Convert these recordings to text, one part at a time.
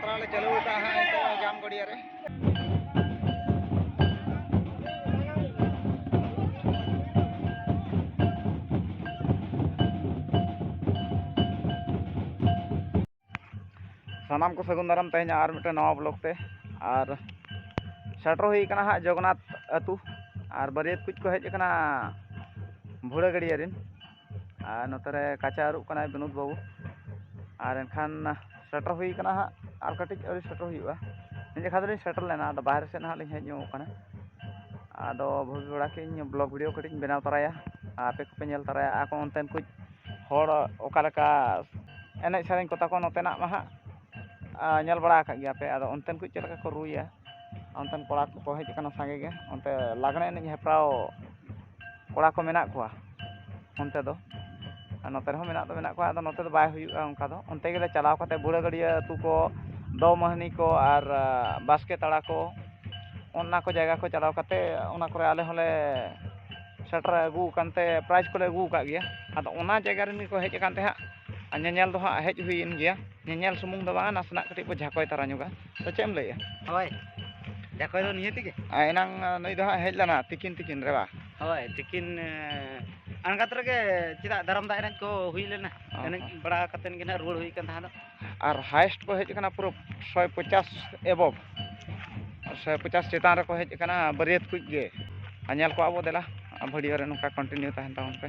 यात्रा ले चलो जाम गड़िया रे सानाम को सगुन दाराम तेज और मिट्टे नवा ब्लॉग ते और सेटर हुई हाँ जगन्नाथ अतु और बरियत कुछ को हेजना भूड़ा गड़िया रिन और नोतरे काचा आरूब कना विनोद बाबू और एनखान सेटर हुई हाँ और कटिज अरी सेटर हुआ निजे खादरी सेटर लेना बाहर से ना लिंग हेजो आदो भाभी बड़ा कि ब्लॉग वीडियो कटिज बनाव तराया आपे को पे नेल तराया आको ओनतेन कुछ हर ओकालेका एनेज सेरेñ को ताको नोतेना मा नेल बड़ा गया पे आदो ओनतेन कुछ चलका को रुया ओनतेन कोड़ा को हेजना सांगे गे ओनते लागणे एनेज हेप्राव कोड़ा को मेना कोआ ओनते दो नोते हो मेना दो मेना कोआ आदो नोते दो बाय हुयुआ ओनका दो ओनते गेले चलाव कते बुढ़ा गड़िया अतु को दो महनी को और बास्के तड़ा को ओना को जगह को चलाव कते ओना करे आले होले सेटर अगू कानते प्राइज को अगू का गया आदो ओना जगह रेन को हेज कानते हा नेल दो हा हेज हुइन गया नेल सुमुंग दो बा नासना कटी को झाकोय तारा नुगा तो चेम लैया होय झाकोय दो नियति के एनांग नई दो हा हेज लना तिकिन तिकिन रे बा होय तिकिन अनगात्र के चिदा दाराम दा एनज को हुई लेना एनज बड़ा कतेन के ना रोड हुई कन था और हाईएस्ट को हेज कना पूरा 150 एबव 150 चेतान रे को हेज कना बरियत कुछ गे नेल को आबो देला वीडियो रे नुका कंटिन्यू तहन ताउन पे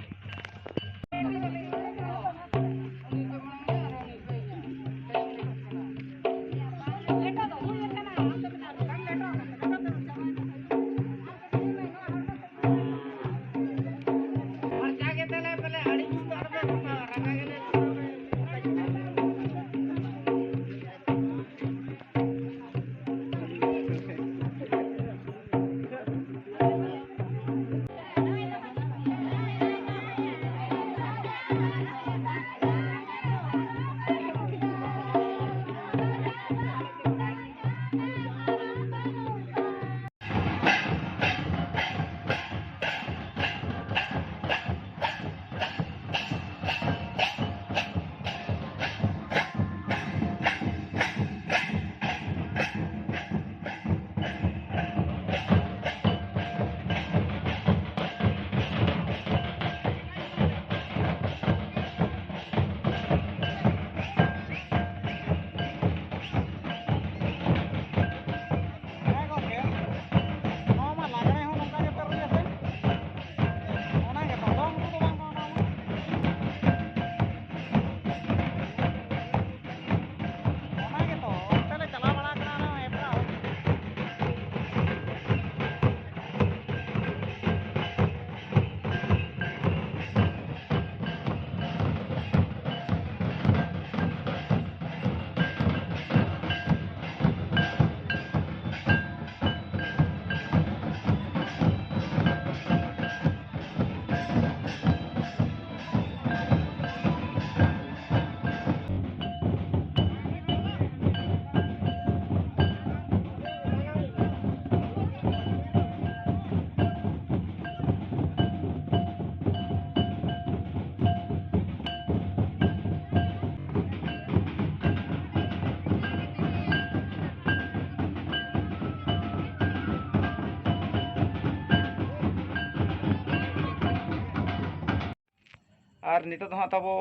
और नित तो हाँ तबो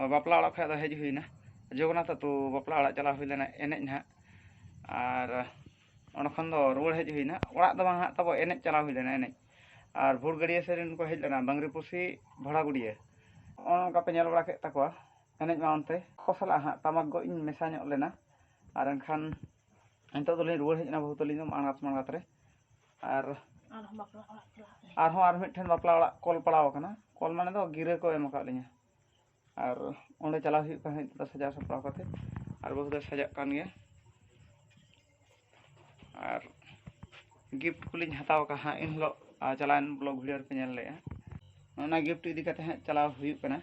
बापला ओड़ा खा हेज हुईना जगन्नाथ अतु बापला ओड़ा चला हुई लेना एनेज ना और ओनखन दो रुआड़ हेज हुईना ओड़ा दो हाँ तबो एनेज चला हुई लेना एनेज और भूड़ गड़िया सेरेन को हेज लेना बांगरी पुसी भड़ा गुड़िया ओनका पे नेल बड़ा के तकवा एनेज मा ओनते कोसला हाँ तमाक गो इन मेसा ᱧᱚᱜ लेना और एनखान नितो दो रुआड़ हेजना बहुत तलिन मांगात मांगात रे और मिठन बापला ओड़ा कॉल पड़ाव कना कॉल माने दो गिरे को एम का लिया और ओंडे चला हुई का सजा सपड़ाव कते और बहुत सजा कान गया और गिफ्ट को लिंग हताव का हाँ इन लो चलान ब्लॉग वीडियो पे नेल ले ना गिफ्ट इदी कते हाँ चला हुई कना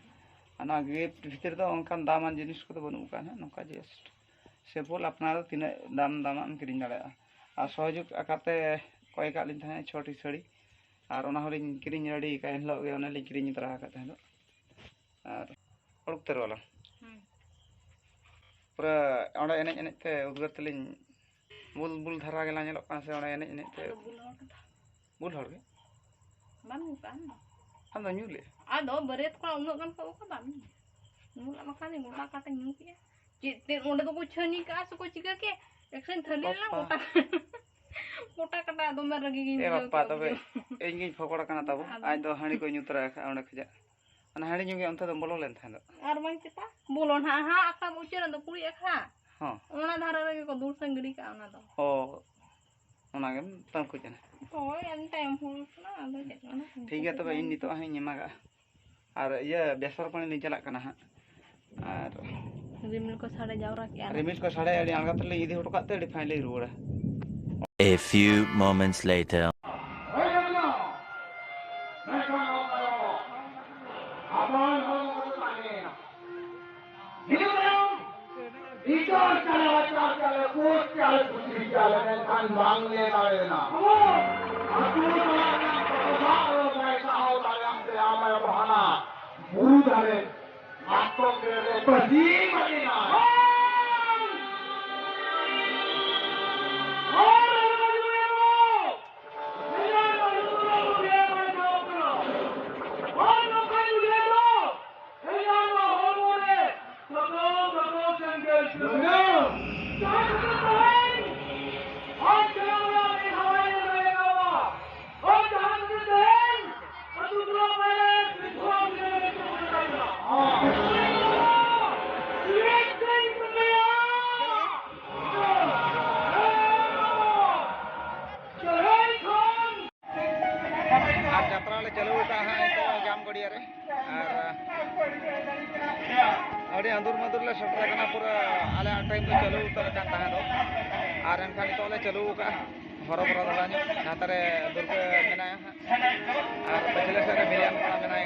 ना गिफ्ट भीतर दो उनकान दामान जिनिस को तो बनू का ना नोका जस्ट सेफुल अपना तीन दाम दामान किरिंग दाड़ा और सहयोग आकाते कोई का लिंग था छोटी सड़ी और ओना होलिंग किरिंग रेडी का इन लो गे ओना लिंग किरिंग तरा का था और उड़क तेर वाला पूरा ओंडे एनेज एनेज ते उद्गार तलिन बुल बुल धारा गेला नेलोक काना से ओंडे एनेज एनेज ते बुल हर गे बानु kan हम तो न्यूले ado beret ko unuk kan ko ka bam mula makane gota kata nyuki ya cite onde to ko chani ka su ko chika ke action thali la gota kata ado mer ragi gi ए बापा तबे angry फकड़ा काना तब आज तो हाणी को न्यूतरा ओंडे खजा अन हाणी न्यूगे अंत तो बोलो लेन थान ar bang cita bolon ha ha aka ucer ado kuri akha हां ona dhara ragi ko dur sanggri ka ona do ओ ओनागे तन को जने तो en time hul na ado cek ona ठीक है तबे इन नितो हाई निमागा और ये बेसर पानी नि चला कना हा और rimil ko sade jawra ke रिमिल को साड़े अड़ी आलगा तले इदी हटो काते अड़ी finally रुवड़ा A few moments later. यात्रा ले चलो का है तो जाम गड़िया रे और अड़ी अंदुर मदुर ले सटरा कना पूरा आले टाइम तो चलो उतर कान ताहा दो आर एनखान तो ले चलो का हरो बरो दलानी नातरे दुर्ग मेनाया और पछले से बिलियन का मेनाया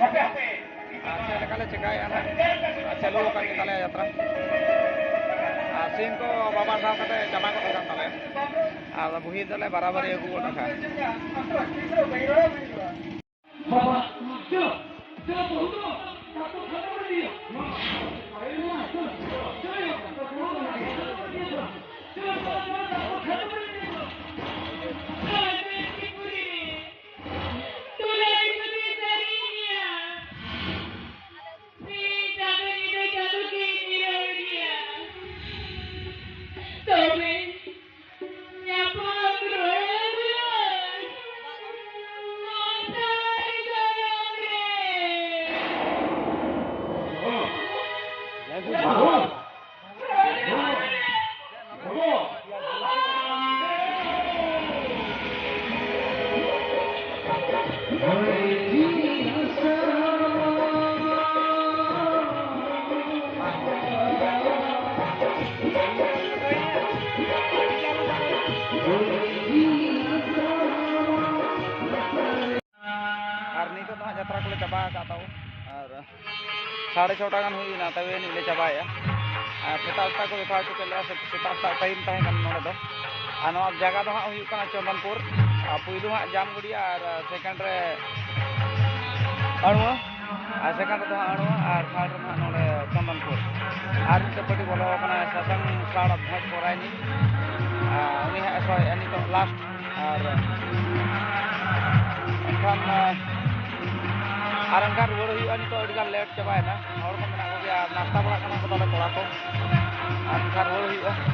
और चले काले चकाया ना चलो का ताले यात्रा सिंह को बाबा साहब कते जमा को कान ताले और बुही दले बराबर एगु गोटा यात्रा को चाबा का और 6:30 गान हुईना तबे निले चाबाया सेता को देखा चुके सेता टाइम तहन नोडे दो आ जगह दो हाँ हुई कना चंदनपुर पुइलू हाँ जामगुड़िया और सेकेंड रे अणुआ और सेकेंड रे हाँ अणुआ और थर्ड रे हाँ नोडे चंदनपुर और पटी बोलो कना ससंग साड़ भज पोरायनी उनी हाँ सॉरी एनी तो लास्ट और अनखान रुआड़ हुआ नित अड़ीगान लेट चाबायना और को मेना को नाश्ता बड़ा कना को तले कोड़ा को अनखान रुआड़ हुआ